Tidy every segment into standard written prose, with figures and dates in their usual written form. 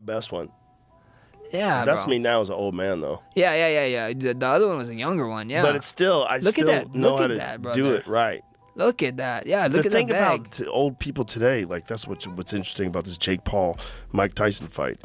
best one. Yeah, That's bro. Me Now is an old man, though. Yeah. The other one was a younger one, yeah. But it's still, I Look at still that. know Look how at to that, do brother. it right. Look at that. Yeah, look The at thing that bag. about old people today, like that's what's interesting about this Jake Paul, Mike Tyson fight.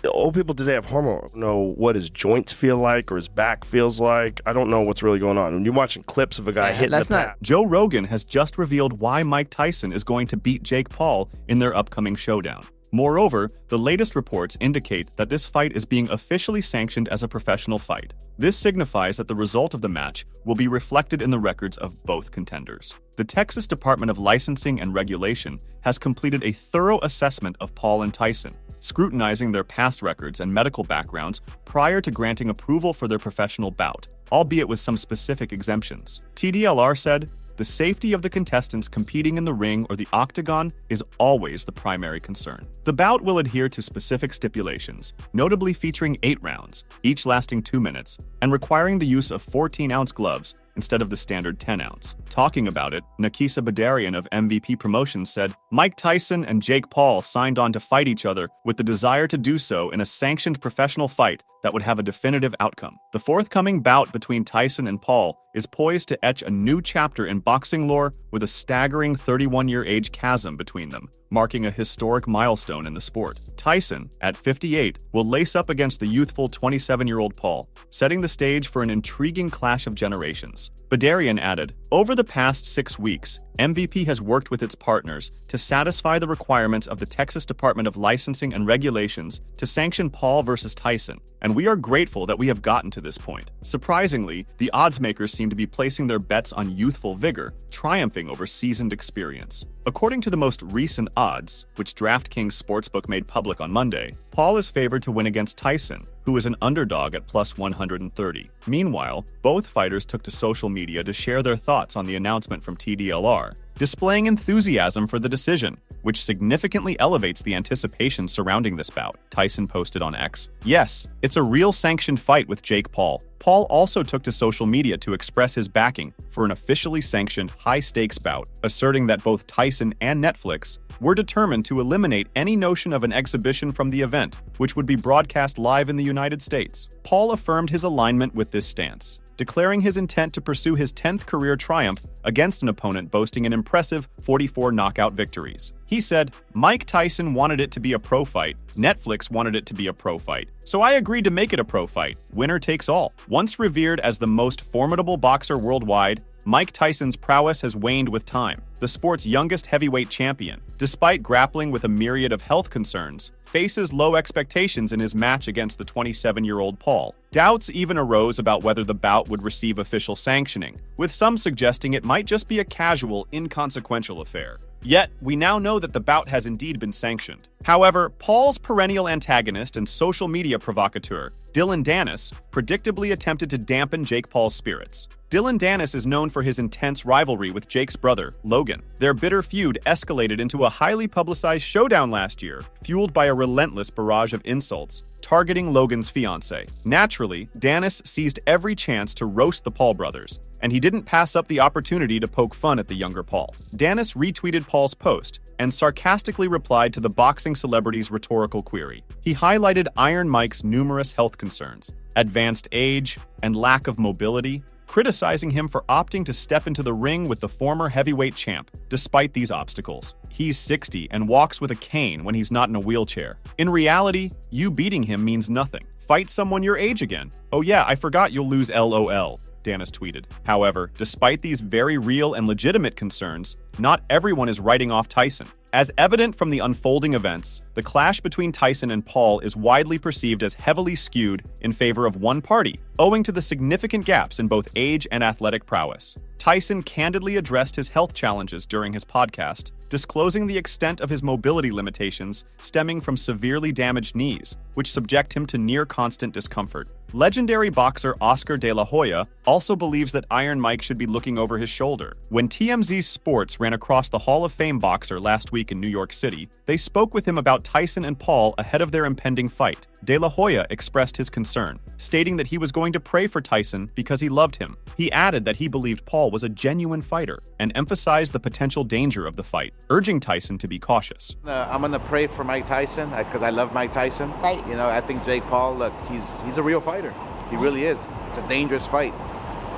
The old people today have hormone. I don't know what his joints feel like or his back feels like. I don't know what's really going on. When you're watching clips of a guy hitting the pad. Joe Rogan has just revealed why Mike Tyson is going to beat Jake Paul in their upcoming showdown. Moreover, the latest reports indicate that this fight is being officially sanctioned as a professional fight. This signifies that the result of the match will be reflected in the records of both contenders. The Texas Department of Licensing and Regulation has completed a thorough assessment of Paul and Tyson, scrutinizing their past records and medical backgrounds prior to granting approval for their professional bout, albeit with some specific exemptions. TDLR said, "The safety of the contestants competing in the ring or the octagon is always the primary concern. The bout will adhere to specific stipulations, notably featuring 8 rounds, each lasting 2 minutes, and requiring the use of 14-ounce gloves instead of the standard 10-ounce. Talking about it, Nakisa Badarian of MVP Promotions said, "Mike Tyson and Jake Paul signed on to fight each other with the desire to do so in a sanctioned professional fight that would have a definitive outcome. The forthcoming bout between Tyson and Paul is poised to etch a new chapter in boxing lore with a staggering 31-year age chasm between them, marking a historic milestone in the sport. Tyson, at 58, will lace up against the youthful 27-year-old Paul, setting the stage for an intriguing clash of generations." Badarian added, "Over the past 6 weeks, MVP has worked with its partners to satisfy the requirements of the Texas Department of Licensing and Regulations to sanction Paul versus Tyson, and we are grateful that we have gotten to this point." Surprisingly, the odds makers seem to be placing their bets on youthful vigor, triumphing over seasoned experience. According to the most recent odds, which DraftKings Sportsbook made public on Monday, Paul is favored to win against Tyson, who is an underdog at plus 130. Meanwhile, both fighters took to social media to share their thoughts on the announcement from TDLR, displaying enthusiasm for the decision, which significantly elevates the anticipation surrounding this bout. Tyson posted on X, "Yes, it's a real sanctioned fight with Jake Paul." Paul also took to social media to express his backing for an officially sanctioned high-stakes bout, asserting that both Tyson and Netflix were determined to eliminate any notion of an exhibition from the event, which would be broadcast live in the United States. Paul affirmed his alignment with this stance, declaring his intent to pursue his 10th career triumph against an opponent boasting an impressive 44 knockout victories. He said, "Mike Tyson wanted it to be a pro fight. Netflix wanted it to be a pro fight. So I agreed to make it a pro fight. Winner takes all." Once revered as the most formidable boxer worldwide, Mike Tyson's prowess has waned with time. The sport's youngest heavyweight champion, despite grappling with a myriad of health concerns, faces low expectations in his match against the 27-year-old Paul. Doubts even arose about whether the bout would receive official sanctioning, with some suggesting it might just be a casual, inconsequential affair. Yet, we now know that the bout has indeed been sanctioned. However, Paul's perennial antagonist and social media provocateur, Dylan Dennis, predictably attempted to dampen Jake Paul's spirits. Dylan Dennis is known for his intense rivalry with Jake's brother, Logan. Their bitter feud escalated into a highly publicized showdown last year, fueled by a relentless barrage of insults, targeting Logan's fiancée. Naturally, Dennis seized every chance to roast the Paul brothers, and he didn't pass up the opportunity to poke fun at the younger Paul. Dennis retweeted Paul's post and sarcastically replied to the boxing celebrity's rhetorical query. He highlighted Iron Mike's numerous health concerns, advanced age, and lack of mobility, criticizing him for opting to step into the ring with the former heavyweight champ, despite these obstacles. He's 60 and walks with a cane when he's not in a wheelchair. In reality, you beating him means nothing. Fight someone your age again. Oh yeah, I forgot you'll lose LOL, Dennis tweeted. However, despite these very real and legitimate concerns, not everyone is writing off Tyson. As evident from the unfolding events, the clash between Tyson and Paul is widely perceived as heavily skewed in favor of one party, owing to the significant gaps in both age and athletic prowess. Tyson candidly addressed his health challenges during his podcast, disclosing the extent of his mobility limitations stemming from severely damaged knees, which subject him to near-constant discomfort. Legendary boxer Oscar De La Hoya also believes that Iron Mike should be looking over his shoulder. When TMZ Sports ran across the Hall of Fame boxer last week in New York City, they spoke with him about Tyson and Paul ahead of their impending fight. De La Hoya expressed his concern, stating that he was going to pray for Tyson because he loved him. He added that he believed Paul was a genuine fighter and emphasized the potential danger of the fight, urging Tyson to be cautious. I'm going to pray for Mike Tyson because I love Mike Tyson. Right. You know, I think Jake Paul, look, he's a real fighter. He really is. It's a dangerous fight.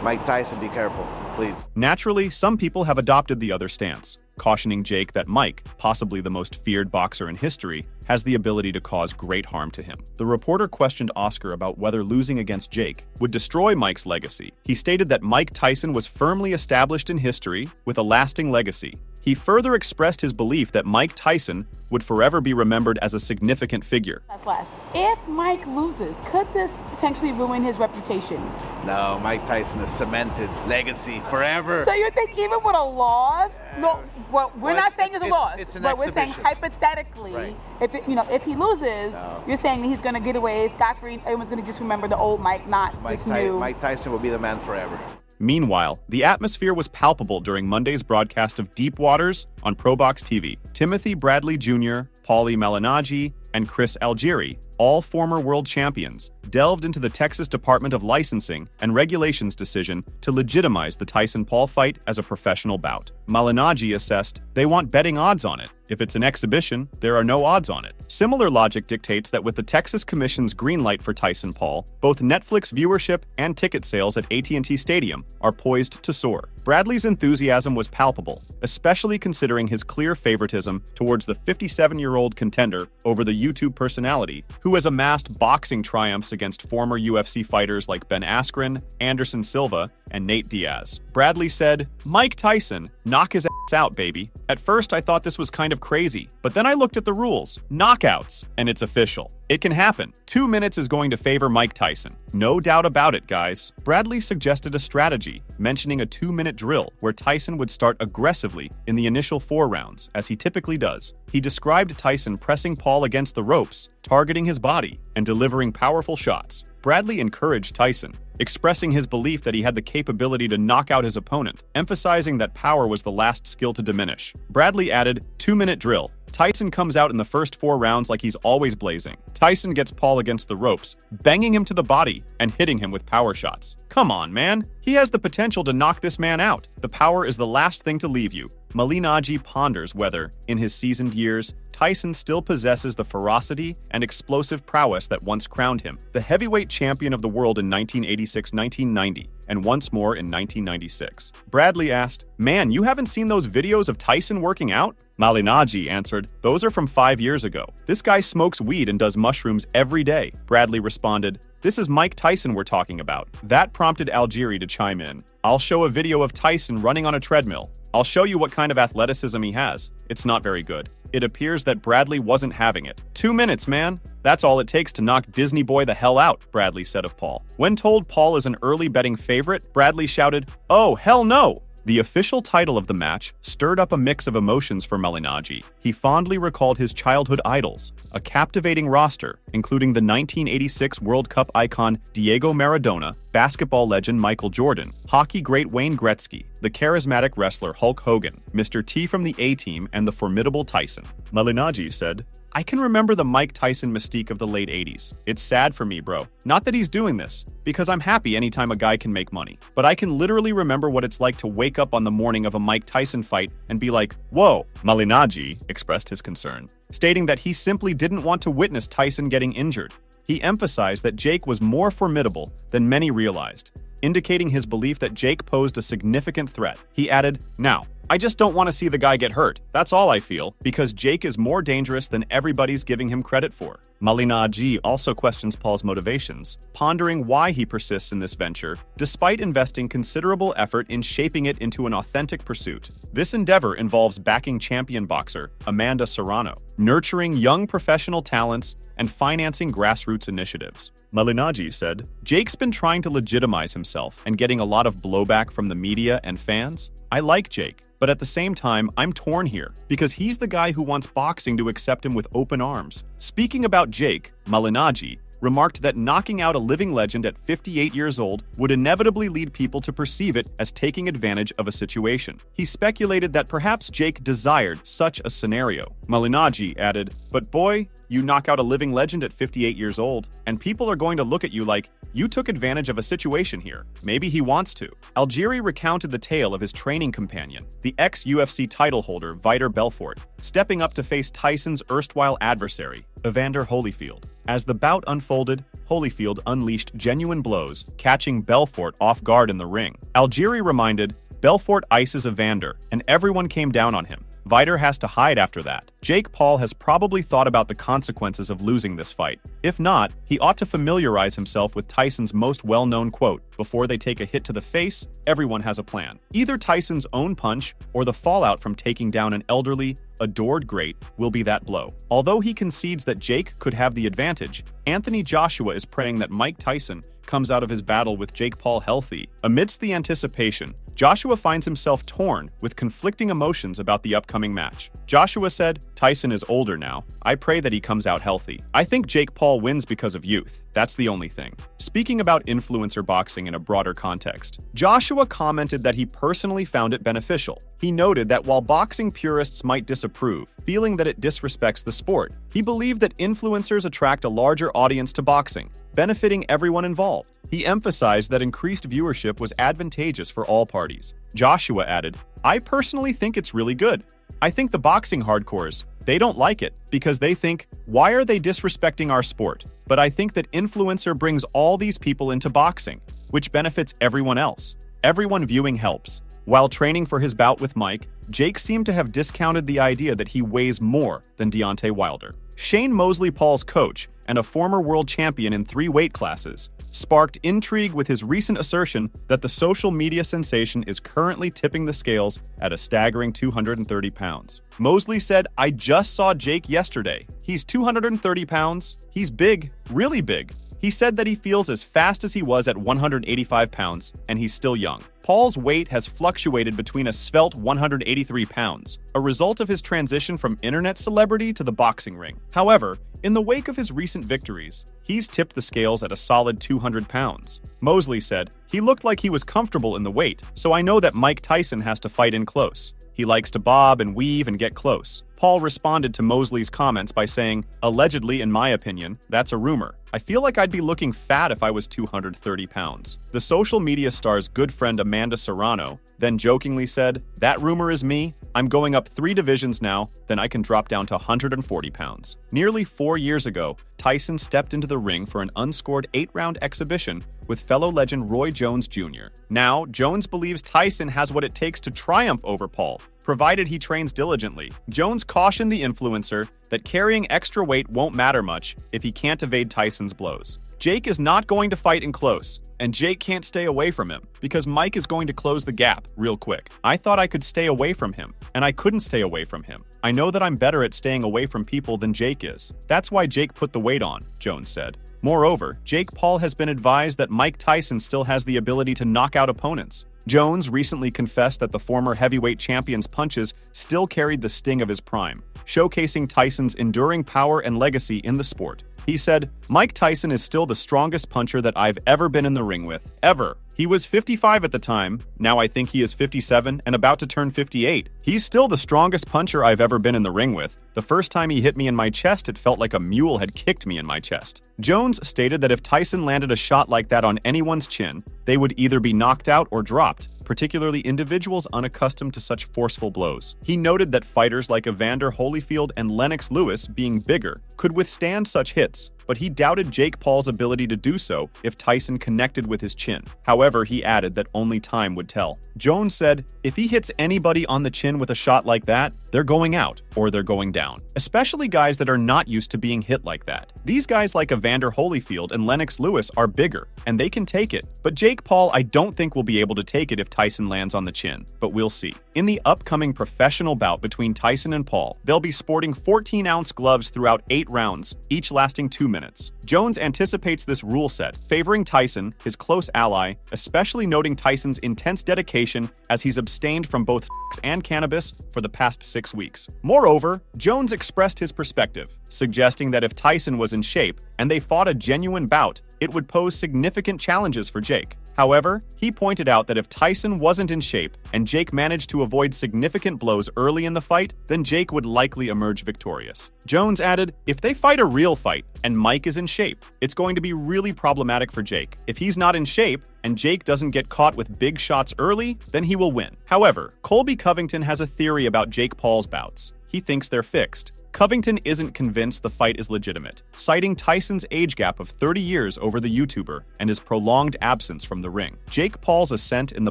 Mike Tyson, be careful, please. Naturally, some people have adopted the other stance, cautioning Jake that Mike, possibly the most feared boxer in history, has the ability to cause great harm to him. The reporter questioned Oscar about whether losing against Jake would destroy Mike's legacy. He stated that Mike Tyson was firmly established in history with a lasting legacy. He further expressed his belief that Mike Tyson would forever be remembered as a significant figure. That's last. If Mike loses, could this potentially ruin his reputation? No, Mike Tyson is cemented. Legacy forever. So you think even with a loss? No, well, we're not saying it's a loss, it's an but we're saying exhibition. hypothetically, Right. if he loses, you're saying that he's going to get away scot-free. Everyone's going to just remember the old Mike, not this new. Mike Tyson will be the man forever. Meanwhile, the atmosphere was palpable during Monday's broadcast of Deep Waters on ProBox TV. Timothy Bradley Jr., Paulie Malignaggi, and Chris Algieri, all former world champions, delved into the Texas Department of Licensing and Regulations decision to legitimize the Tyson-Paul fight as a professional bout. Malignaggi assessed they want betting odds on it. If it's an exhibition, there are no odds on it. Similar logic dictates that with the Texas Commission's green light for Tyson-Paul, both Netflix viewership and ticket sales at AT&T Stadium are poised to soar. Bradley's enthusiasm was palpable, especially considering his clear favoritism towards the 57-year-old contender over the YouTube personality, who has amassed boxing triumphs against former UFC fighters like Ben Askren, Anderson Silva, and Nate Diaz. Bradley said, "Mike Tyson, knock his ass out, baby. At first, I thought this was kind of crazy, but then I looked at the rules. Knockouts, and it's official. It can happen. 2 minutes is going to favor Mike Tyson. No doubt about it, guys." Bradley suggested a strategy, mentioning a 2-minute drill where Tyson would start aggressively in the initial 4 rounds, as he typically does. He described Tyson pressing Paul against the ropes, targeting his body, and delivering powerful shots. Bradley encouraged Tyson, expressing his belief that he had the capability to knock out his opponent, emphasizing that power was the last skill to diminish. Bradley added, 2-minute drill. Tyson comes out in the first 4 rounds like he's always blazing. Tyson gets Paul against the ropes, banging him to the body and hitting him with power shots. Come on, man. He has the potential to knock this man out. The power is the last thing to leave you. Malignaggi ponders whether, in his seasoned years, Tyson still possesses the ferocity and explosive prowess that once crowned him the heavyweight champion of the world in 1986-1990, and once more in 1996. Bradley asked, "Man, you haven't seen those videos of Tyson working out?" Malignaggi answered, "Those are from 5 years ago. This guy smokes weed and does mushrooms every day." Bradley responded, "This is Mike Tyson we're talking about." That prompted Algieri to chime in. "I'll show a video of Tyson running on a treadmill. I'll show you what kind of athleticism he has. It's not very good." It appears that Bradley wasn't having it. 2 minutes, man. That's all it takes to knock Disney Boy the hell out, Bradley said of Paul. When told Paul is an early betting favorite, Bradley shouted, "Oh, hell no!" The official title of the match stirred up a mix of emotions for Malignaggi. He fondly recalled his childhood idols, a captivating roster, including the 1986 World Cup icon Diego Maradona, basketball legend Michael Jordan, hockey great Wayne Gretzky, the charismatic wrestler Hulk Hogan, Mr. T from the A-Team, and the formidable Tyson. Malignaggi said, "I can remember the Mike Tyson mystique of the late 80s. It's sad for me, bro. Not that he's doing this, because I'm happy anytime a guy can make money. But I can literally remember what it's like to wake up on the morning of a Mike Tyson fight and be like, whoa." Malignaggi expressed his concern, stating that he simply didn't want to witness Tyson getting injured. He emphasized that Jake was more formidable than many realized, indicating his belief that Jake posed a significant threat. He added, "Now, I just don't want to see the guy get hurt. That's all I feel, because Jake is more dangerous than everybody's giving him credit for." Malignaggi also questions Paul's motivations, pondering why he persists in this venture, despite investing considerable effort in shaping it into an authentic pursuit. This endeavor involves backing champion boxer Amanda Serrano, nurturing young professional talents, and financing grassroots initiatives. Malignaggi said, "Jake's been trying to legitimize himself and getting a lot of blowback from the media and fans. I like Jake, but at the same time, I'm torn here, because he's the guy who wants boxing to accept him with open arms." Speaking about Jake, Malignaggi remarked that knocking out a living legend at 58 years old would inevitably lead people to perceive it as taking advantage of a situation. He speculated that perhaps Jake desired such a scenario. Malinaji added, "But boy, you knock out a living legend at 58 years old, and people are going to look at you like, you took advantage of a situation here. Maybe he wants to." Algieri recounted the tale of his training companion, the ex-UFC title holder Vitor Belfort, stepping up to face Tyson's erstwhile adversary, Evander Holyfield. As the bout unfolded, Holyfield unleashed genuine blows, catching Belfort off guard in the ring. Algieri reminded, "Belfort ices Evander, and everyone came down on him. Vitor has to hide after that." Jake Paul has probably thought about the consequences of losing this fight. If not, he ought to familiarize himself with Tyson's most well-known quote, "Before they take a hit to the face, everyone has a plan." Either Tyson's own punch or the fallout from taking down an elderly, adored great will be that blow. Although he concedes that Jake could have the advantage, Anthony Joshua is praying that Mike Tyson comes out of his battle with Jake Paul healthy. Amidst the anticipation, Joshua finds himself torn with conflicting emotions about the upcoming match. Joshua said, "Tyson is older now. I pray that he comes out healthy. I think Jake Paul wins because of youth. That's the only thing." Speaking about influencer boxing in a broader context, Joshua commented that he personally found it beneficial. He noted that while boxing purists might disapprove, feeling that it disrespects the sport, he believed that influencers attract a larger audience to boxing, benefiting everyone involved. He emphasized that increased viewership was advantageous for all parties. Joshua added, "I personally think it's really good. I think the boxing hardcores, they don't like it because they think, why are they disrespecting our sport? But I think that influencer brings all these people into boxing, which benefits everyone else. Everyone viewing helps." While training for his bout with Mike, Jake seemed to have discounted the idea that he weighs more than Deontay Wilder. Shane Mosley, Paul's coach, and a former world champion in 3 weight classes, sparked intrigue with his recent assertion that the social media sensation is currently tipping the scales at a staggering 230 pounds. Mosley said, "I just saw Jake yesterday. He's 230 pounds. He's big, really big. He said that he feels as fast as he was at 185 pounds, and he's still young." Paul's weight has fluctuated between a svelte 183 pounds, a result of his transition from internet celebrity to the boxing ring. However, in the wake of his recent victories, he's tipped the scales at a solid 200 pounds. Mosley said, "He looked like he was comfortable in the weight, so I know that Mike Tyson has to fight in close. He likes to bob and weave and get close." Paul responded to Mosley's comments by saying, "Allegedly, in my opinion, that's a rumor. I feel like I'd be looking fat if I was 230 pounds. The social media star's good friend Amanda Serrano then jokingly said, "That rumor is me. I'm going up 3 divisions now, then I can drop down to 140 pounds. Nearly 4 years ago, Tyson stepped into the ring for an unscored 8-round exhibition with fellow legend Roy Jones Jr. Now, Jones believes Tyson has what it takes to triumph over Paul, provided he trains diligently. Jones cautioned the influencer that carrying extra weight won't matter much if he can't evade Tyson's blows. Jake is not going to fight in close, and Jake can't stay away from him because Mike is going to close the gap real quick. I thought I could stay away from him, and I couldn't stay away from him. I know that I'm better at staying away from people than Jake is. That's why Jake put the weight on," Jones said. Moreover, Jake Paul has been advised that Mike Tyson still has the ability to knock out opponents. Jones recently confessed that the former heavyweight champion's punches still carried the sting of his prime, showcasing Tyson's enduring power and legacy in the sport. He said, "Mike Tyson is still the strongest puncher that I've ever been in the ring with, ever. He was 55 at the time, now I think he is 57 and about to turn 58. He's still the strongest puncher I've ever been in the ring with. The first time he hit me in my chest, it felt like a mule had kicked me in my chest." Jones stated that if Tyson landed a shot like that on anyone's chin, they would either be knocked out or dropped, particularly individuals unaccustomed to such forceful blows. He noted that fighters like Evander Holyfield and Lennox Lewis, being bigger, could withstand such hits, but he doubted Jake Paul's ability to do so if Tyson connected with his chin. However, he added that only time would tell. Jones said, "If he hits anybody on the chin with a shot like that, they're going out or they're going down, especially guys that are not used to being hit like that. These guys like Evander Holyfield and Lennox Lewis are bigger, and they can take it. But Jake Paul, I don't think will be able to take it if Tyson lands on the chin, but we'll see." In the upcoming professional bout between Tyson and Paul, they'll be sporting 14-ounce gloves throughout 8 rounds, each lasting 2 minutes. Jones anticipates this rule set, favoring Tyson, his close ally, especially noting Tyson's intense dedication as he's abstained from both and cannabis for the past 6 weeks. Moreover, Jones expressed his perspective, suggesting that if Tyson was in shape and they fought a genuine bout, it would pose significant challenges for Jake. However, he pointed out that if Tyson wasn't in shape and Jake managed to avoid significant blows early in the fight, then Jake would likely emerge victorious. Jones added, if they fight a real fight and Mike is in shape, it's going to be really problematic for Jake. If he's not in shape and Jake doesn't get caught with big shots early, then he will win. However, Colby Covington has a theory about Jake Paul's bouts. He thinks they're fixed. Covington isn't convinced the fight is legitimate, citing Tyson's age gap of 30 years over the YouTuber and his prolonged absence from the ring. Jake Paul's ascent in the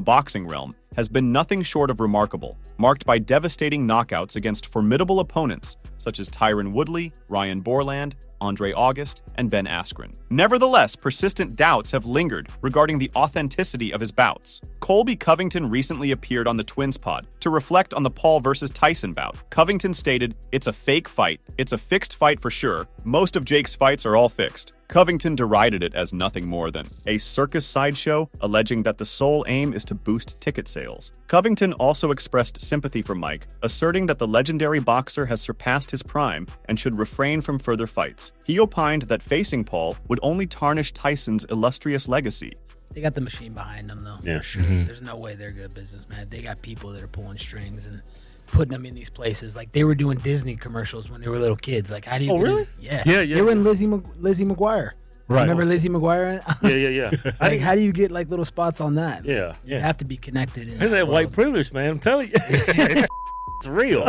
boxing realm has been nothing short of remarkable, marked by devastating knockouts against formidable opponents such as Tyron Woodley, Ryan Borland, Andre August, and Ben Askren. Nevertheless, persistent doubts have lingered regarding the authenticity of his bouts. Colby Covington recently appeared on the Twins pod to reflect on the Paul versus Tyson bout. Covington stated, "It's a fake fight. It's a fixed fight for sure. Most of Jake's fights are all fixed." Covington derided it as nothing more than a circus sideshow, alleging that the sole aim is to boost ticket sales. Covington also expressed sympathy for Mike, asserting that the legendary boxer has surpassed his prime and should refrain from further fights. He opined that facing Paul would only tarnish Tyson's illustrious legacy. They got the machine behind them, though, for sure. There's no way they're good businessmen. They got people that are pulling strings and putting them in these places. Like, they were doing Disney commercials when they were little kids. Like, how do you... Oh, really? Yeah. Yeah. They were in Lizzie McGuire. Right. Remember Lizzie McGuire? Yeah. Like, how do you get, like, little spots on that? Yeah. You have to be connected. There's that white privilege, man. I'm telling you. It's real.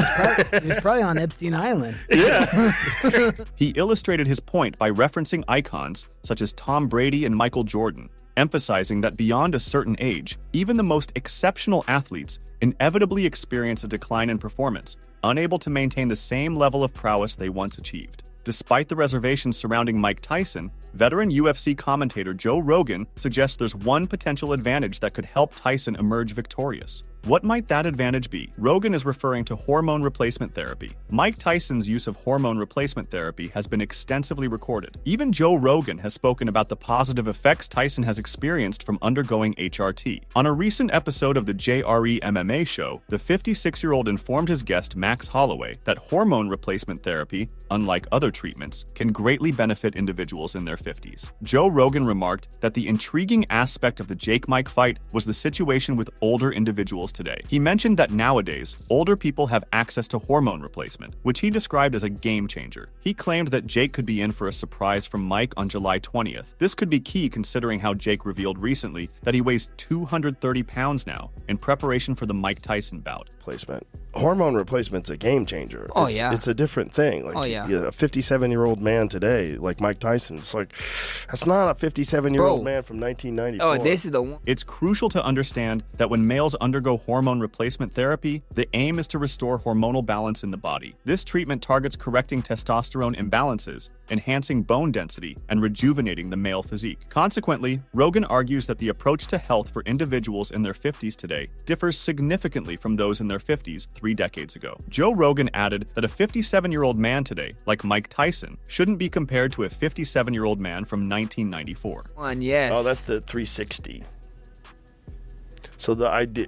He was probably on Epstein Island. Yeah. He illustrated his point by referencing icons such as Tom Brady and Michael Jordan, emphasizing that beyond a certain age, even the most exceptional athletes inevitably experience a decline in performance, unable to maintain the same level of prowess they once achieved. Despite the reservations surrounding Mike Tyson, veteran UFC commentator Joe Rogan suggests there's one potential advantage that could help Tyson emerge victorious. What might that advantage be? Rogan is referring to hormone replacement therapy. Mike Tyson's use of hormone replacement therapy has been extensively recorded. Even Joe Rogan has spoken about the positive effects Tyson has experienced from undergoing HRT. On a recent episode of the JRE MMA show, the 56-year-old informed his guest Max Holloway that hormone replacement therapy, unlike other treatments, can greatly benefit individuals in their 50s. Joe Rogan remarked that the intriguing aspect of the Jake-Mike fight was the situation with older individuals today. He mentioned that nowadays, older people have access to hormone replacement, which he described as a game changer. He claimed that Jake could be in for a surprise from Mike on July 20th. This could be key considering how Jake revealed recently that he weighs 230 pounds now in preparation for the Mike Tyson bout. Replacement. Hormone replacement's a game changer. Oh, It's- yeah. It's a different thing. Like, Oh, yeah. A 57-year-old man today, like Mike Tyson, it's like, that's not a 57-year-old Bro. man from 1994. Oh, this is the one. It's crucial to understand that when males undergo hormone replacement therapy, the aim is to restore hormonal balance in the body. This treatment targets correcting testosterone imbalances, enhancing bone density, and rejuvenating the male physique. Consequently, Rogan argues that the approach to health for individuals in their 50s today differs significantly from those in their 50s 3 decades ago. Joe Rogan added that a 57-year-old man today, like Mike Tyson, shouldn't be compared to a 57-year-old man from 1994. One, yes. Oh, that's the 360. So the idea...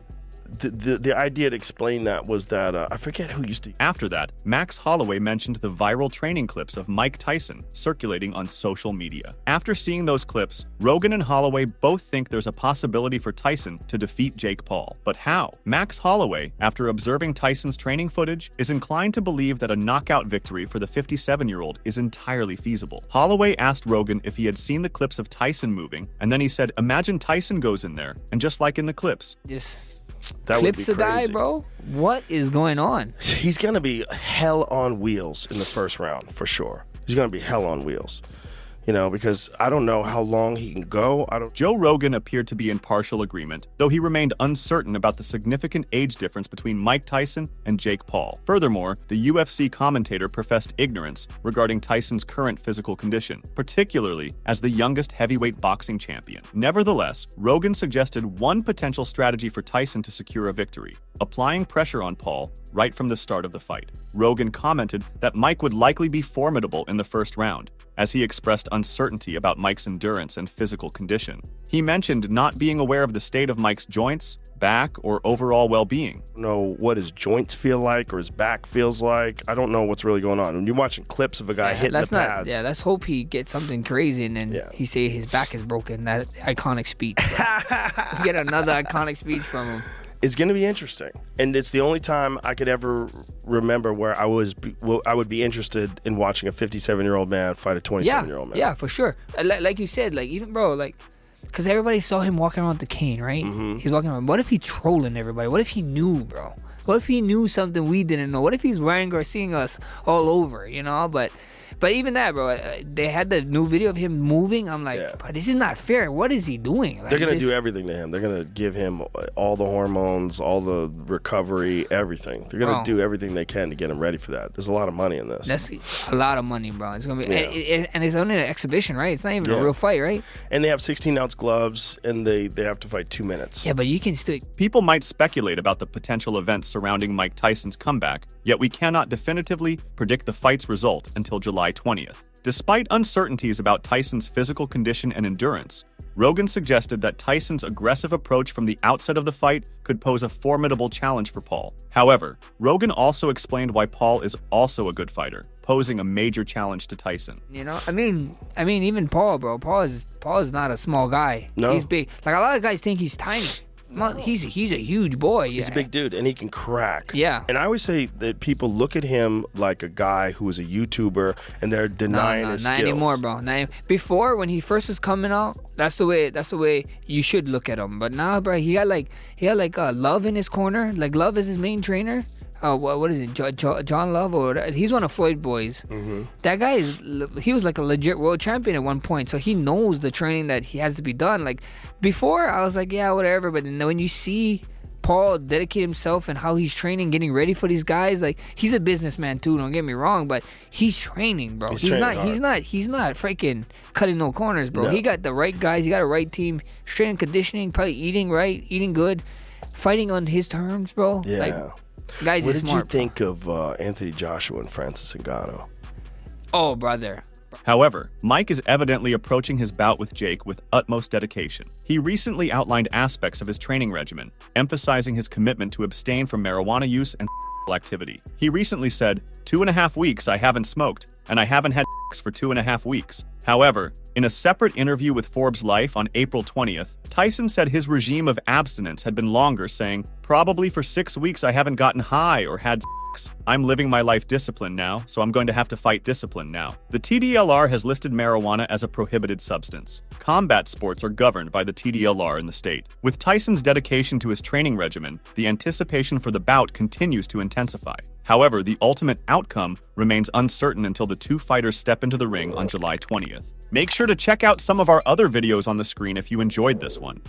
The idea to explain that was that I forget who used to. After that, Max Holloway mentioned the viral training clips of Mike Tyson circulating on social media. After seeing those clips, Rogan and Holloway both think there's a possibility for Tyson to defeat Jake Paul. But how? Max Holloway, after observing Tyson's training footage, is inclined to believe that a knockout victory for the 57-year-old is entirely feasible. Holloway asked Rogan if he had seen the clips of Tyson moving, and then he said, imagine Tyson goes in there, and just like in the clips, Just That would be clips a guy, crazy. bro. What is going on? He's gonna be hell on wheels in the first round for sure. He's gonna be hell on wheels, because I don't know how long he can go. Joe Rogan appeared to be in partial agreement, though he remained uncertain about the significant age difference between Mike Tyson and Jake Paul. Furthermore, the UFC commentator professed ignorance regarding Tyson's current physical condition, particularly as the youngest heavyweight boxing champion. Nevertheless, Rogan suggested one potential strategy for Tyson to secure a victory: applying pressure on Paul right from the start of the fight. Rogan commented that Mike would likely be formidable in the first round, as he expressed uncertainty about Mike's endurance and physical condition. He mentioned not being aware of the state of Mike's joints, back, or overall well-being. I don't know what his joints feel like or his back feels like. I don't know what's really going on. When you're watching clips of a guy hitting the pads. Yeah, let's hope he gets something crazy and then he say his back is broken. That iconic speech. We get another iconic speech from him. It's going to be interesting, and it's the only time I could ever remember where I would be interested in watching a 57-year-old man fight a 27-year-old man. Yeah, for sure. Like you said, like even bro, like, because everybody saw him walking around with the cane, right? He's walking around. What if he's trolling everybody? What if he knew, bro? What if he knew something we didn't know? What if he's wearing or seeing us all over, you know? But even that, bro, they had the new video of him moving. I'm like, but this is not fair. What is he doing? Like, they're going to do everything to him. They're going to give him all the hormones, all the recovery, everything. They're going to do everything they can to get him ready for that. There's a lot of money in this. That's a lot of money, bro. It's going to be, and it's only an exhibition, right? It's not even a real fight, right? And they have 16-ounce gloves, and they have to fight 2 minutes. Yeah, but you can still... People might speculate about the potential events surrounding Mike Tyson's comeback, yet we cannot definitively predict the fight's result until July 20th. Despite uncertainties about Tyson's physical condition and endurance, Rogan suggested that Tyson's aggressive approach from the outset of the fight could pose a formidable challenge for Paul. However, Rogan also explained why Paul is also a good fighter, posing a major challenge to Tyson. You know, I mean, even Paul, bro. Paul is not a small guy. No. He's big. Like, a lot of guys think he's tiny. He's a huge boy. He's a big dude, and he can crack. Yeah. And I always say that people look at him like a guy who is a YouTuber, and they're denying his skills. Not anymore, bro. Before, when he first was coming out, that's the way you should look at him. But now, bro, he got like Love in his corner. Like, Love is his main trainer. What is it, John Love? Or he's one of Floyd boys. That guy he was like a legit world champion at one point, so he knows the training that he has to be done. Like, before, I was like, yeah, whatever. But then when you see Paul dedicate himself and how he's training, getting ready for these guys, like, he's a businessman too. Don't get me wrong, but he's training, bro. He's not freaking cutting no corners, bro. No. He got the right guys. He got a right team. Strength and conditioning, probably eating right, eating good, fighting on his terms, bro. Yeah. Like, guys, what did smart, you think of Anthony Joshua and Francis Ngannou? Oh, brother. However, Mike is evidently approaching his bout with Jake with utmost dedication. He recently outlined aspects of his training regimen, emphasizing his commitment to abstain from marijuana use and activity. He recently said, 2.5 weeks I haven't smoked, and I haven't had for 2.5 weeks. However, in a separate interview with Forbes Life on April 20th, Tyson said his regime of abstinence had been longer, saying, probably for 6 weeks I haven't gotten high or had sex. I'm living my life discipline now, so I'm going to have to fight discipline now. The TDLR has listed marijuana as a prohibited substance. Combat sports are governed by the TDLR in the state. With Tyson's dedication to his training regimen, the anticipation for the bout continues to intensify. However, the ultimate outcome remains uncertain until the two fighters step into the ring on July 20th. Make sure to check out some of our other videos on the screen if you enjoyed this one.